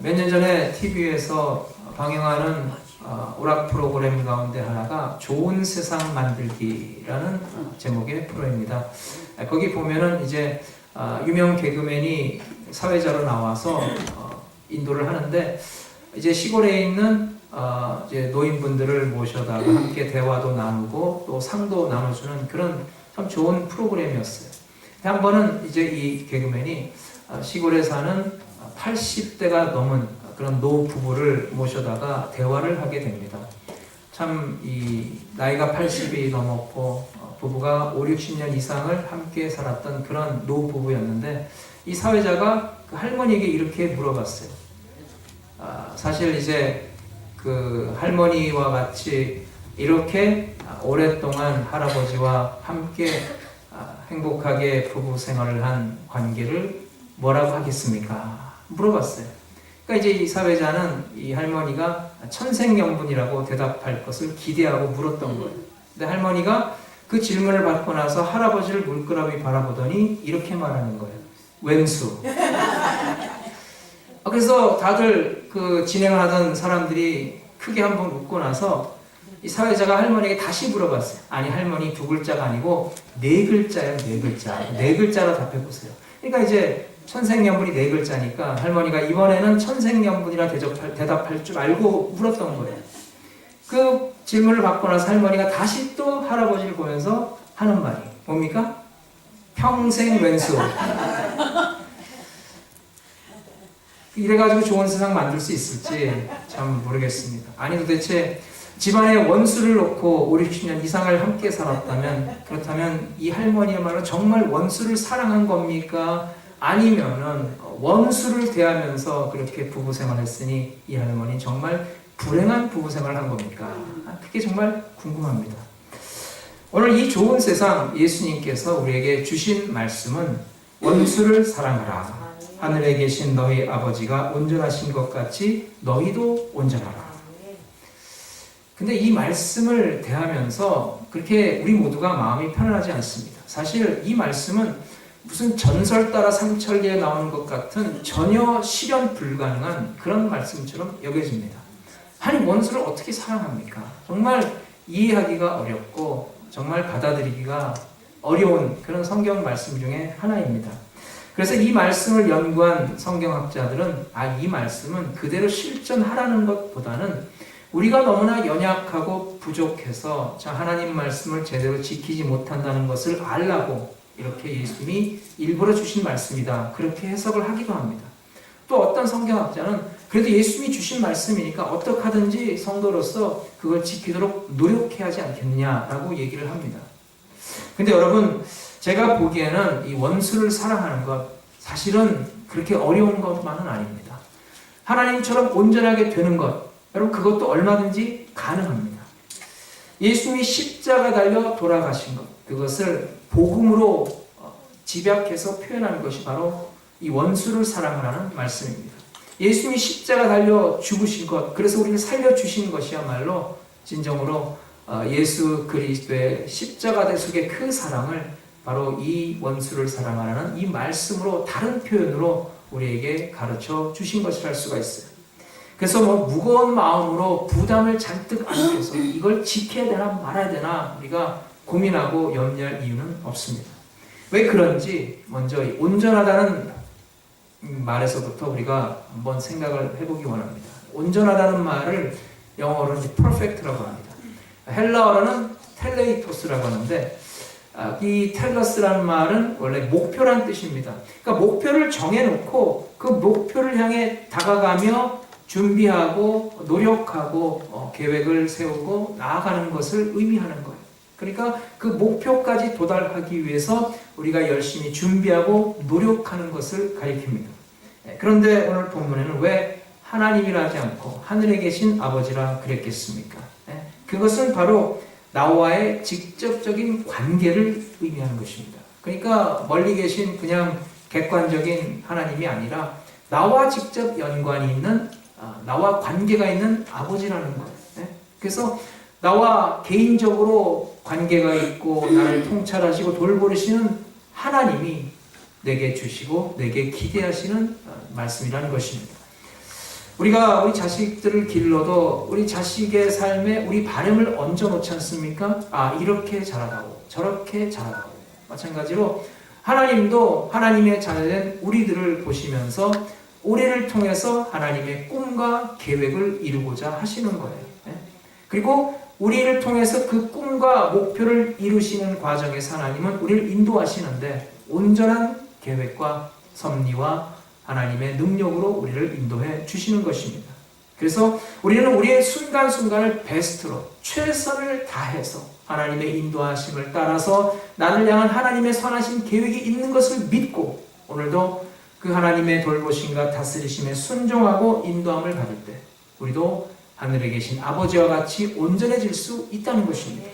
몇 년 전에 TV에서 방영하는 오락 프로그램 가운데 하나가 좋은 세상 만들기라는 제목의 프로입니다. 거기 보면은 이제 유명 개그맨이 사회자로 나와서 인도를 하는데 이제 시골에 있는 이제 노인분들을 모셔다가 함께 대화도 나누고 또 상도 나눠주는 그런 참 좋은 프로그램이었어요. 한 번은 이제 이 개그맨이 시골에 사는 80대가 넘은 그런 노 부부를 모셔다가 대화를 하게 됩니다. 참 이 나이가 80이 넘었고 부부가 5, 60년 이상을 함께 살았던 그런 노 부부였는데 이 사회자가 그 할머니에게 이렇게 물어봤어요. 사실 이제 그 할머니와 같이 이렇게 오랫동안 할아버지와 함께 행복하게 부부 생활을 한 관계를 뭐라고 하겠습니까? 물어봤어요. 그러니까 이제 이 사회자는 이 할머니가 천생연분이라고 대답할 것을 기대하고 물었던 거예요. 근데 할머니가 그 질문을 받고 나서 할아버지를 물끄러미 바라보더니 이렇게 말하는 거예요. 왼수. 그래서 다들 그 진행을 하던 사람들이 크게 한번 웃고 나서 이 사회자가 할머니에게 다시 물어봤어요. 아니 할머니 두 글자가 아니고 네 글자예요. 네 글자. 네 글자로 답해보세요. 그러니까 이제 천생연분이 네 글자니까 할머니가 이번에는 천생연분이라 대답할 줄 알고 물었던 거예요. 그 질문을 받고 나서 할머니가 다시 또 할아버지를 보면서 하는 말이 뭡니까? 평생 왼수. 이래가지고 좋은 세상 만들 수 있을지 참 모르겠습니다. 아니 도대체 집안에 원수를 놓고 5, 60년 이상을 함께 살았다면 그렇다면 이 할머니야말로 정말 원수를 사랑한 겁니까? 아니면은 원수를 대하면서 그렇게 부부 생활했으니 이 할머니 정말 불행한 부부 생활을 한 겁니까? 그게 정말 궁금합니다. 오늘 이 좋은 세상 예수님께서 우리에게 주신 말씀은 원수를 사랑하라. 하늘에 계신 너희 아버지가 온전하신 것 같이 너희도 온전하라. 근데 이 말씀을 대하면서 그렇게 우리 모두가 마음이 편안하지 않습니다. 사실 이 말씀은 무슨 전설 따라 삼천리에 나오는 것 같은 전혀 실현 불가능한 그런 말씀처럼 여겨집니다. 아니 원수를 어떻게 사랑합니까? 정말 이해하기가 어렵고 정말 받아들이기가 어려운 그런 성경 말씀 중에 하나입니다. 그래서 이 말씀을 연구한 성경학자들은 이 말씀은 그대로 실천하라는 것보다는 우리가 너무나 연약하고 부족해서 하나님 말씀을 제대로 지키지 못한다는 것을 알라고 이렇게 예수님이 일부러 주신 말씀이다. 그렇게 해석을 하기도 합니다. 또 어떤 성경학자는 그래도 예수님이 주신 말씀이니까 어떻게 하든지 성도로서 그걸 지키도록 노력해야 하지 않겠냐라고 얘기를 합니다. 근데 여러분 제가 보기에는 이 원수를 사랑하는 것 사실은 그렇게 어려운 것만은 아닙니다. 하나님처럼 온전하게 되는 것 여러분 그것도 얼마든지 가능합니다. 예수님이 십자가 달려 돌아가신 것 그것을 복음으로 집약해서 표현하는 것이 바로 이 원수를 사랑하라는 말씀입니다. 예수님이 십자가 달려 죽으신 것 그래서 우리를 살려주신 것이야말로 진정으로 예수 그리스도의 십자가 대속의 그 사랑을 바로 이 원수를 사랑하라는 이 말씀으로 다른 표현으로 우리에게 가르쳐 주신 것이랄 수가 있어요. 그래서 무거운 마음으로 부담을 잔뜩 안겨서 이걸 지켜야 되나 말아야 되나 우리가 고민하고 염려할 이유는 없습니다. 왜 그런지 먼저 온전하다는 말에서부터 우리가 한번 생각을 해보기 원합니다. 온전하다는 말을 영어로는 perfect라고 합니다. 헬라어로는 텔레이토스라고 하는데 이 텔러스라는 말은 원래 목표란 뜻입니다. 그러니까 목표를 정해놓고 그 목표를 향해 다가가며 준비하고 노력하고 계획을 세우고 나아가는 것을 의미하는 거예요. 그러니까 그 목표까지 도달하기 위해서 우리가 열심히 준비하고 노력하는 것을 가리킵니다. 그런데 오늘 본문에는 왜 하나님이라 하지 않고 하늘에 계신 아버지라 그랬겠습니까? 그것은 바로 나와의 직접적인 관계를 의미하는 것입니다. 그러니까 멀리 계신 그냥 객관적인 하나님이 아니라 나와 직접 연관이 있는 나와 관계가 있는 아버지라는 거예요. 그래서 나와 개인적으로 관계가 있고 나를 통찰하시고 돌보시는 하나님이 내게 주시고 내게 기대하시는 말씀이라는 것입니다. 우리가 우리 자식들을 길러도 우리 자식의 삶에 우리 바램을 얹어 놓지 않습니까? 아, 이렇게 자라다오, 저렇게 자라다오. 마찬가지로 하나님도 하나님의 자녀된 우리들을 보시면서 우리를 통해서 하나님의 꿈과 계획을 이루고자 하시는 거예요. 그리고 우리를 통해서 그 꿈과 목표를 이루시는 과정에서 하나님은 우리를 인도하시는데 온전한 계획과 섭리와 하나님의 능력으로 우리를 인도해 주시는 것입니다. 그래서 우리는 우리의 순간순간을 베스트로 최선을 다해서 하나님의 인도하심을 따라서 나를 향한 하나님의 선하신 계획이 있는 것을 믿고 오늘도 그 하나님의 돌보심과 다스리심에 순종하고 인도함을 받을 때 우리도 하늘에 계신 아버지와 같이 온전해질 수 있다는 것입니다.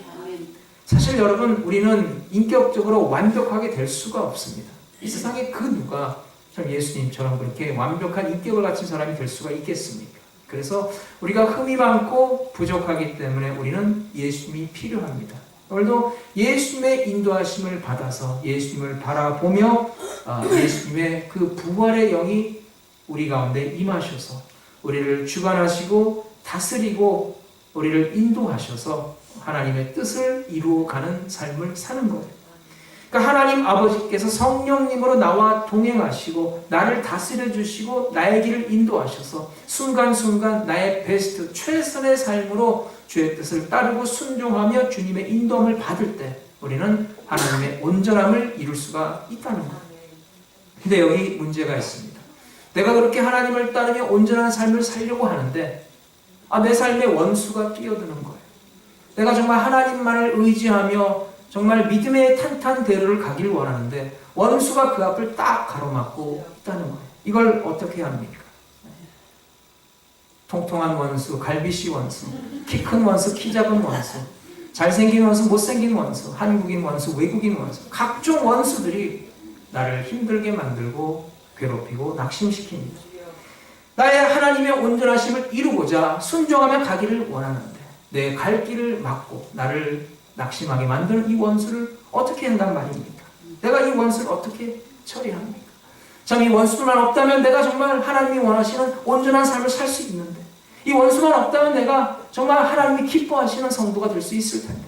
사실 여러분, 우리는 인격적으로 완벽하게 될 수가 없습니다. 이 세상에 그 누가 참 예수님처럼 그렇게 완벽한 인격을 갖춘 사람이 될 수가 있겠습니까? 그래서 우리가 흠이 많고 부족하기 때문에 우리는 예수님이 필요합니다. 오늘도 예수님의 인도하심을 받아서 예수님을 바라보며 예수님의 그 부활의 영이 우리 가운데 임하셔서 우리를 주관하시고 다스리고 우리를 인도하셔서 하나님의 뜻을 이루어가는 삶을 사는 거예요. 그러니까 하나님 아버지께서 성령님으로 나와 동행하시고 나를 다스려 주시고 나의 길을 인도하셔서 순간순간 나의 베스트 최선의 삶으로 주의 뜻을 따르고 순종하며 주님의 인도함을 받을 때 우리는 하나님의 온전함을 이룰 수가 있다는 거예요. 근데 여기 문제가 있습니다. 내가 그렇게 하나님을 따르며 온전한 삶을 살려고 하는데 내 삶에 원수가 끼어드는 거예요. 내가 정말 하나님만을 의지하며 정말 믿음의 탄탄대로를 가길 원하는데 원수가 그 앞을 딱 가로막고 있다는 거예요. 이걸 어떻게 해야 합니까? 통통한 원수, 갈비씨 원수, 키 큰 원수, 키 작은 원수, 잘생긴 원수, 못생긴 원수, 한국인 원수, 외국인 원수, 각종 원수들이 나를 힘들게 만들고 괴롭히고 낙심시킵니다. 나의 하나님의 온전하심을 이루고자 순종하며 가기를 원하는데 내 갈 길을 막고 나를 낙심하게 만드는 이 원수를 어떻게 한단 말입니까? 내가 이 원수를 어떻게 처리합니까? 참, 이 원수만 없다면 내가 정말 하나님이 원하시는 온전한 삶을 살 수 있는데 이 원수만 없다면 내가 정말 하나님이 기뻐하시는 성도가 될 수 있을 텐데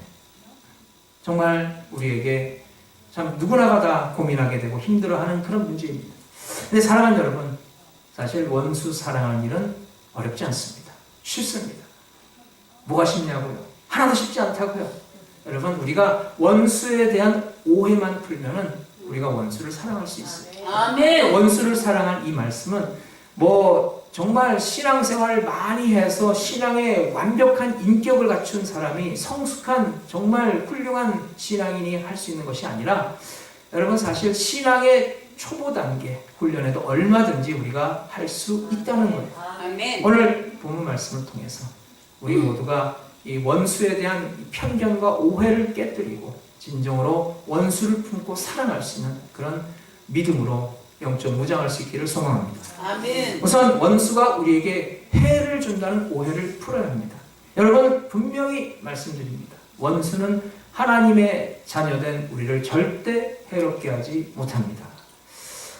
정말 우리에게 참 누구나가 다 고민하게 되고 힘들어하는 그런 문제입니다. 근데 사랑하는 여러분, 사실 원수 사랑하는 일은 어렵지 않습니다. 쉽습니다. 뭐가 쉽냐고요? 하나도 쉽지 않다고요. 여러분, 우리가 원수에 대한 오해만 풀면은 우리가 원수를 사랑할 수 있어요. 아멘. 원수를 사랑한 이 말씀은 정말 신앙생활을 많이 해서 신앙에 완벽한 인격을 갖춘 사람이 성숙한 정말 훌륭한 신앙인이 할 수 있는 것이 아니라 여러분, 사실 신앙의 초보 단계 훈련에도 얼마든지 우리가 할 수 있다는 거예요. 아멘. 오늘 본문 말씀을 통해서 우리 모두가 이 원수에 대한 편견과 오해를 깨뜨리고 진정으로 원수를 품고 사랑할 수 있는 그런 믿음으로 영적 무장할 수 있기를 소망합니다. 아멘. 우선 원수가 우리에게 해를 준다는 오해를 풀어야 합니다. 여러분, 분명히 말씀드립니다. 원수는 하나님의 자녀된 우리를 절대 해롭게 하지 못합니다.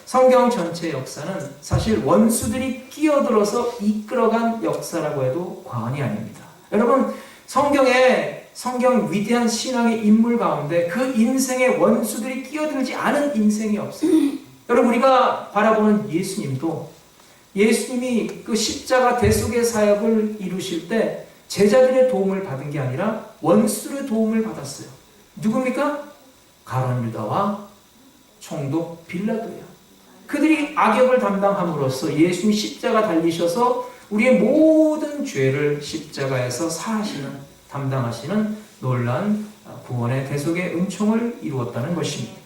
성경 전체 역사는 사실 원수들이 끼어들어서 이끌어간 역사라고 해도 과언이 아닙니다. 여러분, 성경 위대한 신앙의 인물 가운데 그 인생에 원수들이 끼어들지 않은 인생이 없어요. 여러분, 우리가 바라보는 예수님도 예수님이 그 십자가 대속의 사역을 이루실 때 제자들의 도움을 받은 게 아니라 원수의 도움을 받았어요. 누굽니까? 가룟 유다와 총독 빌라도예요. 그들이 악역을 담당함으로써 예수님이 십자가 달리셔서 우리의 모든 죄를 십자가에서 사하시는, 담당하시는 놀라운 구원의 대속의 은총을 이루었다는 것입니다.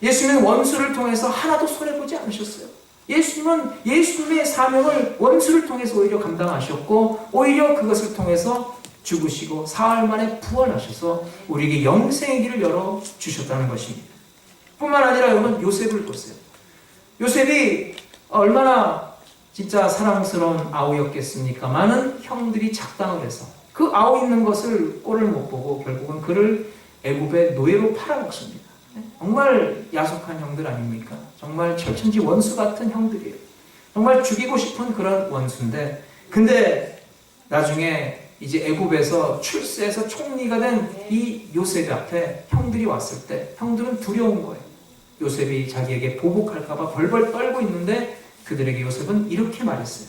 예수님은 원수를 통해서 하나도 손해보지 않으셨어요. 예수님은 예수님의 사명을 원수를 통해서 오히려 감당하셨고 오히려 그것을 통해서 죽으시고 사흘 만에 부활하셔서 우리에게 영생의 길을 열어주셨다는 것입니다. 뿐만 아니라 여러분, 요셉을 보세요. 요셉이 얼마나 진짜 사랑스러운 아우였겠습니까? 많은 형들이 작당을 해서 그 아우 있는 것을 꼴을 못 보고 결국은 그를 애굽의 노예로 팔아먹습니다. 정말 야속한 형들 아닙니까? 정말 철천지 원수 같은 형들이에요. 정말 죽이고 싶은 그런 원수인데, 근데 나중에 이제 애굽에서 출세해서 총리가 된 이 요셉 앞에 형들이 왔을 때 형들은 두려운 거예요. 요셉이 자기에게 보복할까봐 벌벌 떨고 있는데 그들에게 요셉은 이렇게 말했어요.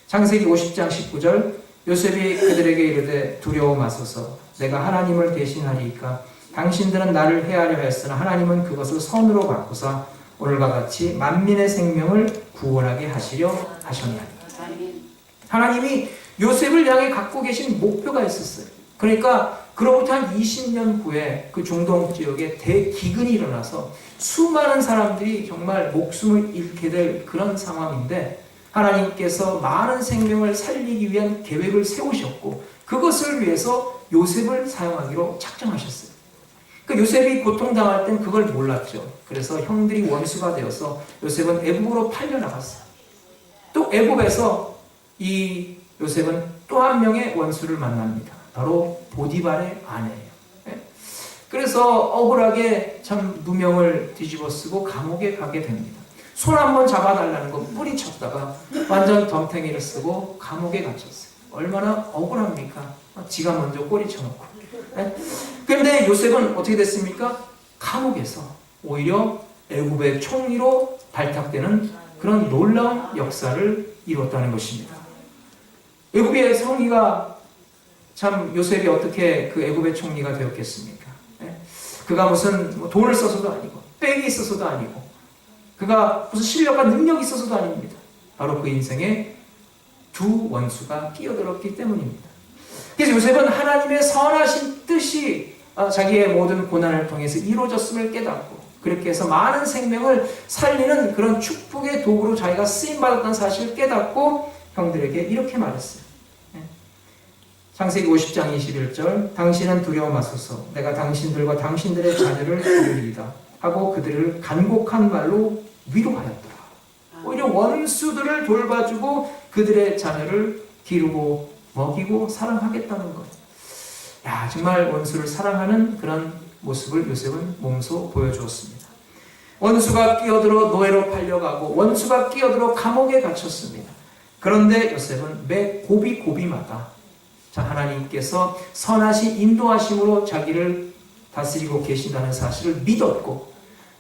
창세기 50장 19절, 요셉이 그들에게 이르되 두려워 마소서, 내가 하나님을 대신하리이까 당신들은 나를 해하려 했으나 하나님은 그것을 선으로 바꾸사 오늘과 같이 만민의 생명을 구원하게 하시려 하셨나니. 하나님이 요셉을 향해 갖고 계신 목표가 있었어요. 그러니까 그로부터 한 20년 후에 그 중동 지역에 대기근이 일어나서 수많은 사람들이 정말 목숨을 잃게 될 그런 상황인데, 하나님께서 많은 생명을 살리기 위한 계획을 세우셨고 그것을 위해서 요셉을 사용하기로 작정하셨어요. 그러니까 요셉이 고통당할 땐 그걸 몰랐죠. 그래서 형들이 원수가 되어서 요셉은 애굽으로 팔려나갔어요. 또 애굽에서 이 요셉은 또 한 명의 원수를 만납니다. 바로 보디발의 아내예요. 그래서 억울하게 참 누명을 뒤집어 쓰고 감옥에 가게 됩니다. 손 한번 잡아달라는 거 뿌리쳤다가 완전 덤탱이를 쓰고 감옥에 갇혔어요. 얼마나 억울합니까? 지가 먼저 꼬리 쳐놓고. 그런데 요셉은 어떻게 됐습니까? 감옥에서 오히려 애굽의 총리로 발탁되는 그런 놀라운 역사를 이뤘다는 것입니다. 애굽의 총리가 참, 요셉이 어떻게 그 애굽의 총리가 되었겠습니까? 그가 무슨 돈을 써서도 아니고 백이 있어서도 아니고 그가 무슨 실력과 능력이 있어서도 아닙니다. 바로 그 인생에 두 원수가 끼어들었기 때문입니다. 그래서 요셉은 하나님의 선하신 뜻이 자기의 모든 고난을 통해서 이루어졌음을 깨닫고, 그렇게 해서 많은 생명을 살리는 그런 축복의 도구로 자기가 쓰임받았다는 사실을 깨닫고 형들에게 이렇게 말했어요. 창세기 50장 21절, 당신은 두려워 마소서, 내가 당신들과 당신들의 자녀를 기르리이다 하고 그들을 간곡한 말로 위로하였더라. 오히려 원수들을 돌봐주고 그들의 자녀를 기르고 먹이고 사랑하겠다는 것. 야, 정말 원수를 사랑하는 그런 모습을 요셉은 몸소 보여주었습니다. 원수가 끼어들어 노예로 팔려가고 원수가 끼어들어 감옥에 갇혔습니다. 그런데 요셉은 매 고비고비마다 하나님께서 선하신 인도하심으로 자기를 다스리고 계신다는 사실을 믿었고,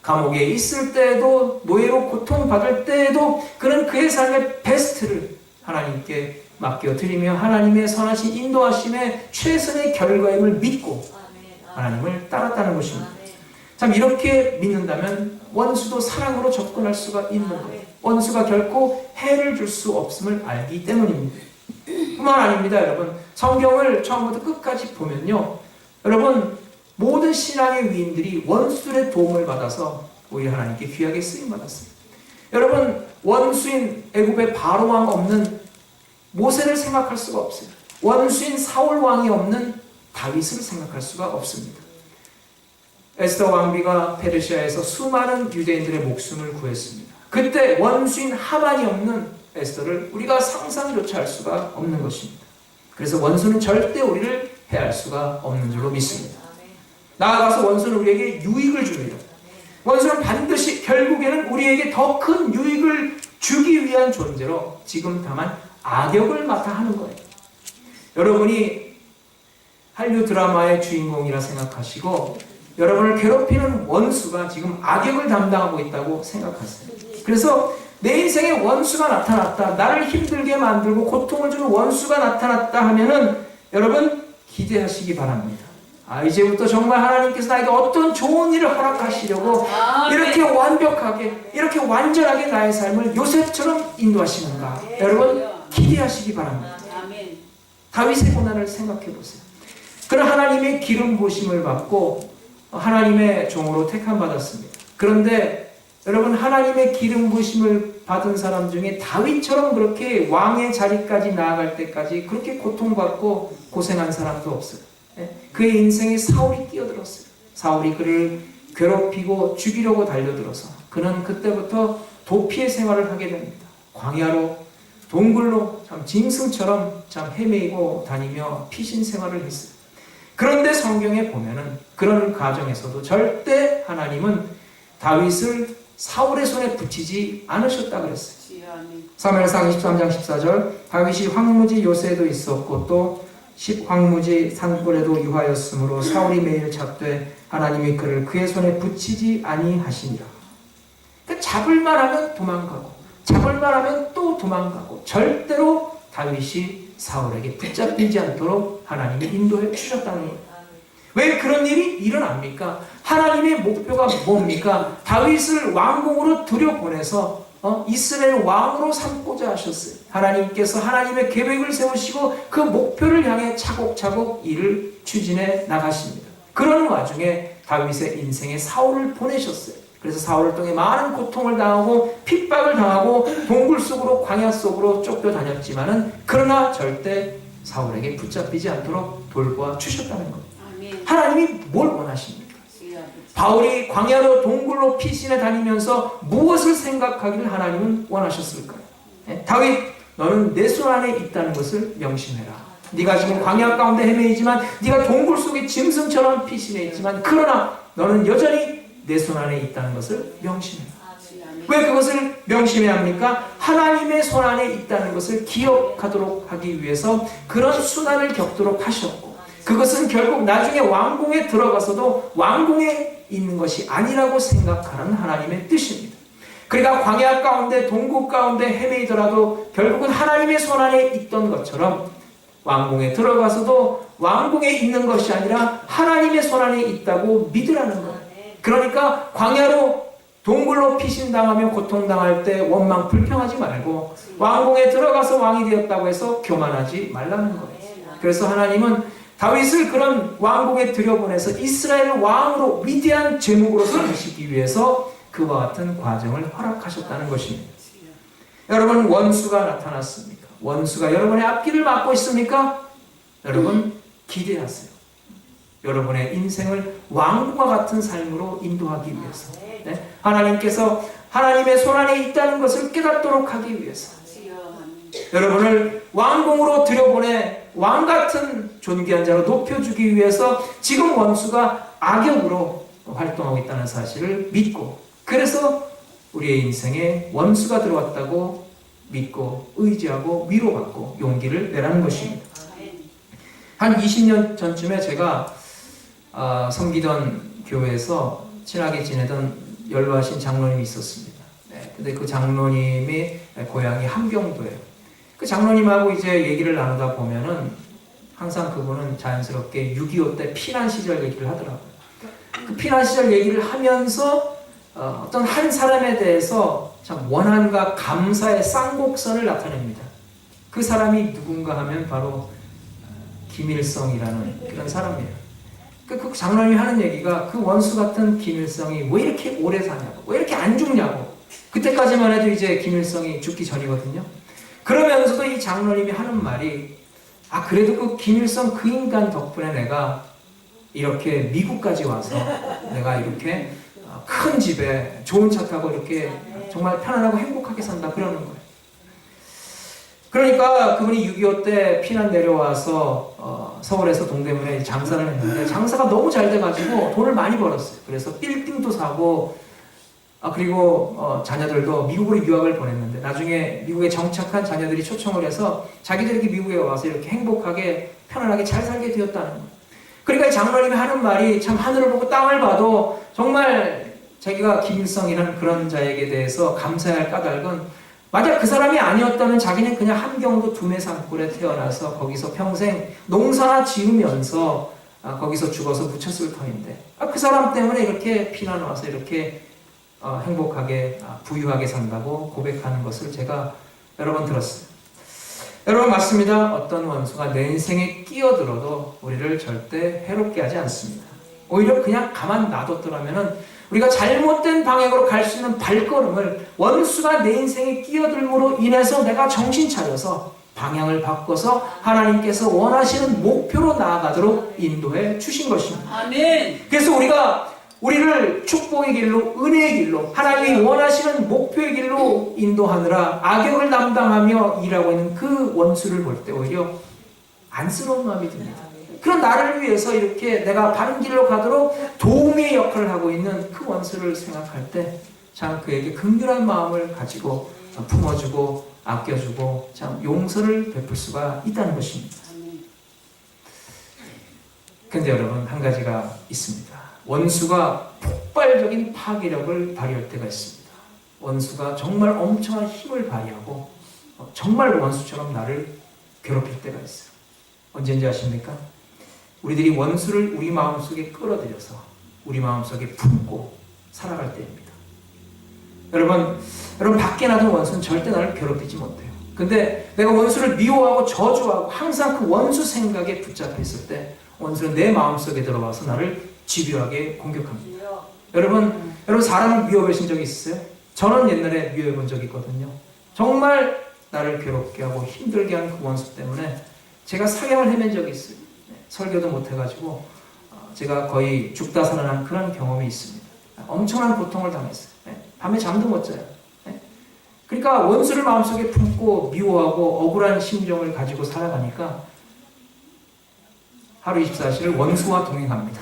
감옥에 있을 때에도 노예로 고통받을 때에도 그는 그의 삶의 베스트를 하나님께 맡겨드리며 하나님의 선하신 인도하심의 최선의 결과임을 믿고 하나님을 따랐다는 것입니다. 참, 이렇게 믿는다면 원수도 사랑으로 접근할 수가 있는 거예요. 원수가 결코 해를 줄 수 없음을 알기 때문입니다. 뿐만 아닙니다. 여러분, 성경을 처음부터 끝까지 보면요, 여러분, 모든 신앙의 위인들이 원수들의 도움을 받아서 오히려 하나님께 귀하게 쓰임받았습니다. 여러분, 원수인 애굽의 바로왕 없는 모세를 생각할 수가 없어요. 원수인 사울왕이 없는 다윗을 생각할 수가 없습니다. 에스더 왕비가 페르시아에서 수많은 유대인들의 목숨을 구했습니다. 그때 원수인 하만이 없는 에스더를 우리가 상상조차 할 수가 없는 것입니다. 그래서 원수는 절대 우리를 해할 수가 없는 줄로 믿습니다. 나아가서 원수는 우리에게 유익을 줍니다. 원수는 반드시 결국에는 우리에게 더 큰 유익을 주기 위한 존재로 지금 다만 악역을 맡아 하는 거예요. 여러분이 한류 드라마의 주인공이라 생각하시고 여러분을 괴롭히는 원수가 지금 악역을 담당하고 있다고 생각하세요. 그래서 내 인생에 원수가 나타났다, 나를 힘들게 만들고 고통을 주는 원수가 나타났다 하면은 여러분 기대하시기 바랍니다. 이제부터 정말 하나님께서 나에게 어떤 좋은 일을 허락하시려고 이렇게 완벽하게, 이렇게 완전하게 나의 삶을 요셉처럼 인도하시는가, 여러분 기대하시기 바랍니다. 다윗의 고난을 생각해 보세요. 그는 하나님의 기름 부으심을 받고 하나님의 종으로 택함 받았습니다. 그런데 여러분, 하나님의 기름 부으심을 받은 사람 중에 다윗처럼 그렇게 왕의 자리까지 나아갈 때까지 그렇게 고통받고 고생한 사람도 없어요. 그의 인생에 사울이 끼어들었어요. 사울이 그를 괴롭히고 죽이려고 달려들어서 그는 그때부터 도피의 생활을 하게 됩니다. 광야로, 동굴로 참 짐승처럼 참 헤매이고 다니며 피신 생활을 했어요. 그런데 성경에 보면은 그런 가정에서도 절대 하나님은 다윗을 사울의 손에 붙이지 않으셨다 그랬어요. 아멘. 사무엘상 23장 14절 다윗이 황무지 요새도 있었고 또 황무지 산골에도 유하였으므로 사울이 매일 잡되 하나님이 그를 그의 손에 붙이지 아니하시니라. 그러니까 잡을만 하면 도망가고 잡을만 하면 또 도망가고 절대로 다윗이 사울에게 붙잡히지 않도록 하나님이 인도해 주셨다는 거예요. 왜 그런 일이 일어납니까? 하나님의 목표가 뭡니까? 다윗을 왕궁으로 들여보내서 이스라엘 왕으로 삼고자 하셨어요. 하나님께서 하나님의 계획을 세우시고 그 목표를 향해 차곡차곡 일을 추진해 나가십니다. 그런 와중에 다윗의 인생에 사울을 보내셨어요. 그래서 사울을 통해 많은 고통을 당하고 핍박을 당하고 동굴 속으로 광야 속으로 쫓겨다녔지만은 그러나 절대 사울에게 붙잡히지 않도록 돌보아 주셨다는 겁니다. 하나님이 뭘 원하십니까? 바울이 광야로 동굴로 피신해 다니면서 무엇을 생각하기를 하나님은 원하셨을까요? 다윗, 너는 내 손 안에 있다는 것을 명심해라. 네가 지금 광야 가운데 헤매이지만, 네가 동굴 속에 짐승처럼 피신해 있지만, 그러나 너는 여전히 내 손 안에 있다는 것을 명심해라. 왜 그것을 명심해야 합니까? 하나님의 손 안에 있다는 것을 기억하도록 하기 위해서 그런 순환을 겪도록 하셨고, 그것은 결국 나중에 왕궁에 들어가서도 왕궁에 있는 것이 아니라고 생각하는 하나님의 뜻입니다. 그러니까 광야 가운데 동굴 가운데 헤매이더라도 결국은 하나님의 손 안에 있던 것처럼 왕궁에 들어가서도 왕궁에 있는 것이 아니라 하나님의 손 안에 있다고 믿으라는 거예요. 그러니까 광야로 동굴로 피신당하며 고통당할 때 원망 불평하지 말고 왕궁에 들어가서 왕이 되었다고 해서 교만하지 말라는 거예요. 그래서 하나님은 다윗을 그런 왕궁에 들여보내서 이스라엘 왕으로 위대한 제목으로 삼으시기 위해서 그와 같은 과정을 허락하셨다는 것입니다. 여러분, 원수가 나타났습니까? 원수가 여러분의 앞길을 막고 있습니까? 여러분, 기대하세요. 여러분의 인생을 왕과 같은 삶으로 인도하기 위해서, 하나님께서 하나님의 손 안에 있다는 것을 깨닫도록 하기 위해서 여러분을 왕궁으로 들여보내 왕같은 존귀한 자로 높여주기 위해서 지금 원수가 악역으로 활동하고 있다는 사실을 믿고, 그래서 우리의 인생에 원수가 들어왔다고 믿고 의지하고 위로받고 용기를 내라는 것입니다. 한 20년 전쯤에 제가 섬기던 교회에서 친하게 지내던 연로하신 장로님이 있었습니다. 근데 그 장로님이 고향이 함경도예요. 그 장로님하고 이제 얘기를 나누다 보면은 항상 그분은 자연스럽게 6.25 때 피난 시절 얘기를 하더라고요. 그 피난 시절 얘기를 하면서 어떤 한 사람에 대해서 참 원한과 감사의 쌍곡선을 나타냅니다. 그 사람이 누군가 하면 바로 김일성이라는 그런 사람이에요. 그 장로님이 하는 얘기가 그 원수 같은 김일성이 왜 이렇게 오래 사냐고, 왜 이렇게 안 죽냐고. 그때까지만 해도 이제 김일성이 죽기 전이거든요. 그러면서도 이 장로님이 하는 말이, 그래도 그 김일성 그 인간 덕분에 내가 이렇게 미국까지 와서 내가 이렇게 큰 집에 좋은 차 타고 이렇게 정말 편안하고 행복하게 산다, 그러는 거예요. 그러니까 그분이 6.25 때 피난 내려와서 서울에서 동대문에 장사를 했는데 장사가 너무 잘 돼가지고 돈을 많이 벌었어요. 그래서 빌딩도 사고 그리고 자녀들도 미국으로 유학을 보냈는데 나중에 미국에 정착한 자녀들이 초청을 해서 자기들이 미국에 와서 이렇게 행복하게 편안하게 잘 살게 되었다는 거예요. 그러니까 이 장로님이 하는 말이 참 하늘을 보고 땅을 봐도 정말 자기가 김일성이라는 그런 자에게 대해서 감사해야 할 까닭은, 만약 그 사람이 아니었다면 자기는 그냥 함경도 두메산골에 태어나서 거기서 평생 농사나 지으면서 거기서 죽어서 묻혔을 터인데 그 사람 때문에 이렇게 피난 와서 이렇게 행복하게 부유하게 산다고 고백하는 것을 제가 여러 번 들었어요. 여러분, 맞습니다. 어떤 원수가 내 인생에 끼어들어도 우리를 절대 해롭게 하지 않습니다. 오히려 그냥 가만 놔뒀더라면은 우리가 잘못된 방향으로 갈 수 있는 발걸음을 원수가 내 인생에 끼어들므로 인해서 내가 정신 차려서 방향을 바꿔서 하나님께서 원하시는 목표로 나아가도록 인도해 주신 것입니다. 아멘. 그래서 우리를 축복의 길로, 은혜의 길로, 하나님이 원하시는 목표의 길로 인도하느라 악역을 담당하며 일하고 있는 그 원수를 볼 때 오히려 안쓰러운 마음이 듭니다. 그런 나를 위해서 이렇게 내가 바른 길로 가도록 도우미의 역할을 하고 있는 그 원수를 생각할 때 참 그에게 긍휼한 마음을 가지고 품어주고 아껴주고 참 용서를 베풀 수가 있다는 것입니다. 근데 여러분, 한 가지가 있습니다. 원수가 폭발적인 파괴력을 발휘할 때가 있습니다. 원수가 정말 엄청난 힘을 발휘하고 정말 원수처럼 나를 괴롭힐 때가 있어요. 언제인지 아십니까? 우리들이 원수를 우리 마음속에 끌어들여서 우리 마음속에 품고 살아갈 때입니다. 여러분 밖에 놔둔 원수는 절대 나를 괴롭히지 못해요. 근데 내가 원수를 미워하고 저주하고 항상 그 원수 생각에 붙잡혀 있을 때 원수는 내 마음속에 들어와서 나를 집요하게 공격합니다. 여러분 사람을 미워해 보신 적이 있으세요? 저는 옛날에 미워해 본 적이 있거든요. 정말 나를 괴롭게 하고 힘들게 한 그 원수 때문에 제가 사경을 헤맨 적이 있어요. 설교도 못해가지고 제가 거의 죽다 살아난 그런 경험이 있습니다. 엄청난 고통을 당했어요. 밤에 잠도 못 자요. 그러니까 원수를 마음속에 품고 미워하고 억울한 심정을 가지고 살아가니까 하루 24시를 원수와 동행합니다.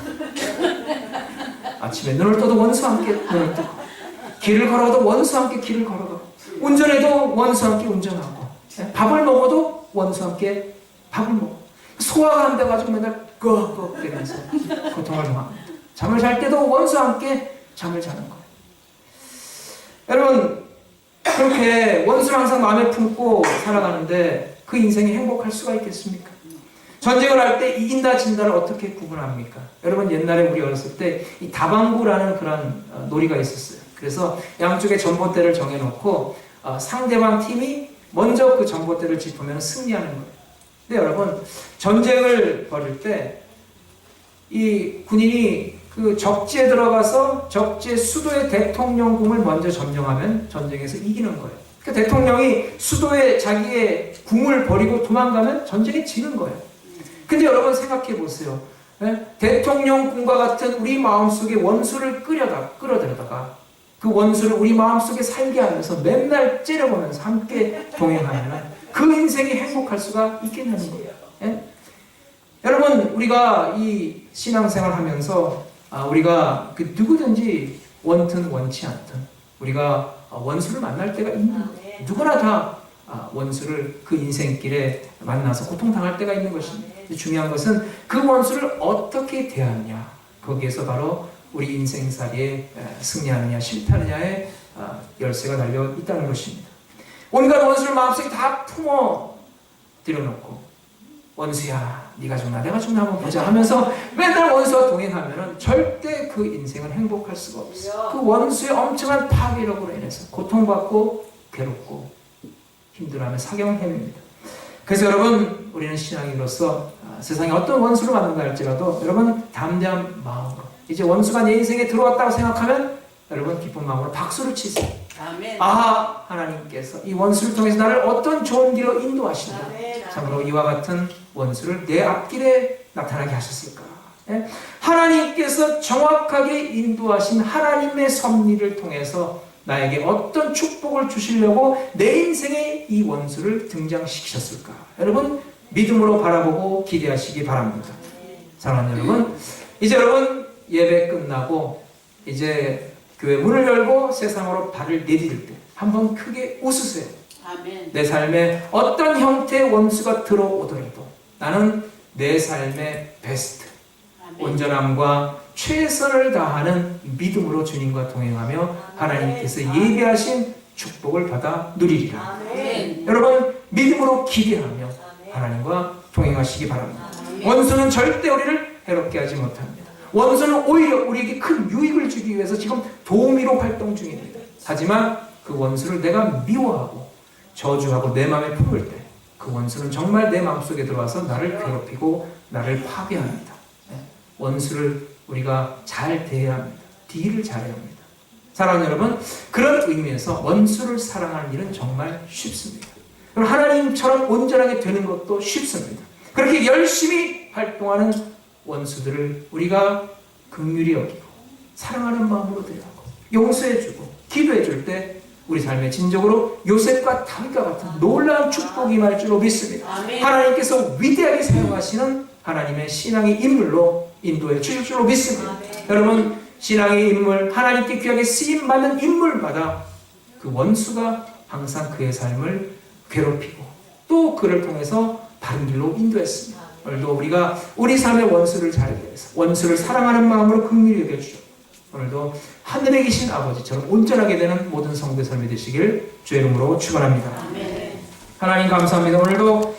아침에 눈을 떠도 원수와 함께 눈을 뜨고, 길을 걸어도 원수와 함께 길을 걸어가고, 운전해도 원수와 함께 운전하고, 밥을 먹어도 원수와 함께 밥을 먹고, 소화가 안 돼가지고 맨날 꺽꺽대면서 고통을 당합니다. 잠을 잘 때도 원수와 함께 잠을 자는 거예요. 여러분, 그렇게 원수를 항상 마음에 품고 살아가는데 그 인생이 행복할 수가 있겠습니까? 전쟁을 할 때 이긴다 진다를 어떻게 구분합니까? 여러분, 옛날에 우리 어렸을 때 이 다방구라는 그런 놀이가 있었어요. 그래서 양쪽에 전봇대를 정해놓고 상대방 팀이 먼저 그 전봇대를 짚으면 승리하는 거예요. 근데 여러분, 전쟁을 벌일 때 이 군인이 그 적지에 들어가서 적지의 수도의 대통령궁을 먼저 점령하면 전쟁에서 이기는 거예요. 그 대통령이 수도에 자기의 궁을 버리고 도망가면 전쟁에 지는 거예요. 근데 여러분 생각해 보세요. 대통령궁과 같은 우리 마음속에 원수를 끌어들여다가 그 원수를 우리 마음속에 살게 하면서 맨날 째려보면서 함께 동행하면 그 인생이 행복할 수가 있겠냐는 거예요. 여러분, 우리가 이 신앙생활 하면서 우리가 그 누구든지 원든 원치 않든 우리가 원수를 만날 때가 있는 거예요. 누구나 다 원수를 그 인생길에 만나서 고통당할 때가 있는 것입니다. 중요한 것은 그 원수를 어떻게 대하느냐, 거기에서 바로 우리 인생살이에 승리하느냐 실패하느냐의 열쇠가 달려 있다는 것입니다. 온갖 원수를 마음속에 다 품어 들여놓고 원수야 네가 죽나 내가 죽나 한번 보자 하면서 맨날 원수와 동행하면 절대 그 인생은 행복할 수가 없어요. 그 원수의 엄청난 파괴력으로 인해서 고통받고 괴롭고 힘들어하며 사경을 헤맵니다. 그래서 여러분, 우리는 신앙인으로서 세상에 어떤 원수를 만난다 할지라도 여러분 담대한 마음으로 이제 원수가 내 인생에 들어왔다고 생각하면 여러분 기쁜 마음으로 박수를 치세요. 아멘. 아, 하나님께서 이 원수를 통해서 나를 어떤 좋은 길로 인도하신다. 참으로 이와 같은 원수를 내 앞길에 나타나게 하셨을까. 하나님께서 정확하게 인도하신 하나님의 섭리를 통해서 나에게 어떤 축복을 주시려고 내 인생에 이 원수를 등장시키셨을까. 여러분, 믿음으로 바라보고 기대하시기 바랍니다. 사랑하는 여러분, 이제 여러분 예배 끝나고 이제 교회 문을 열고 세상으로 발을 내디딜 때 한번 크게 웃으세요. 아멘. 내 삶에 어떤 형태의 원수가 들어오더라도 나는 내 삶의 베스트, 아멘. 온전함과 최선을 다하는 믿음으로 주님과 동행하며 하나님께서 예비하신 축복을 받아 누리리라. 아멘. 여러분, 믿음으로 기대하며 하나님과 동행하시기 바랍니다. 아멘. 원수는 절대 우리를 해롭게 하지 못합니다. 원수는 오히려 우리에게 큰 유익을 주기 위해서 지금 도우미로 활동 중입니다. 하지만 그 원수를 내가 미워하고 저주하고 내 마음에 품을 때 그 원수는 정말 내 마음속에 들어와서 나를 괴롭히고 나를 파괴합니다. 원수를 우리가 잘 대해야 합니다. 딜을 잘해야 합니다. 사랑하는 여러분, 그런 의미에서 원수를 사랑하는 일은 정말 쉽습니다. 하나님처럼 온전하게 되는 것도 쉽습니다. 그렇게 열심히 활동하는 원수들을 우리가 긍휼히 여기고 사랑하는 마음으로 대하고 용서해주고 기도해줄 때 우리 삶에 진정으로 요셉과 다윗과 같은 놀라운 축복이 임할 줄로 믿습니다. 아멘. 하나님께서 위대하게 사용하시는 하나님의 신앙의 인물로 인도해 주실 줄로 믿습니다. 아멘. 여러분, 신앙의 인물, 하나님께 귀하게 쓰임받는 인물마다 그 원수가 항상 그의 삶을 괴롭히고 또 그를 통해서 다른 길로 인도했습니다. 오늘도 우리가 우리 삶의 원수를 잘 대해서 원수를 사랑하는 마음으로 긍휼히 여겨주죠. 오늘도 하늘에 계신 아버지처럼 온전하게 되는 모든 성도의 삶이 되시길 주의 이름으로 축원합니다. 하나님 감사합니다. 오늘도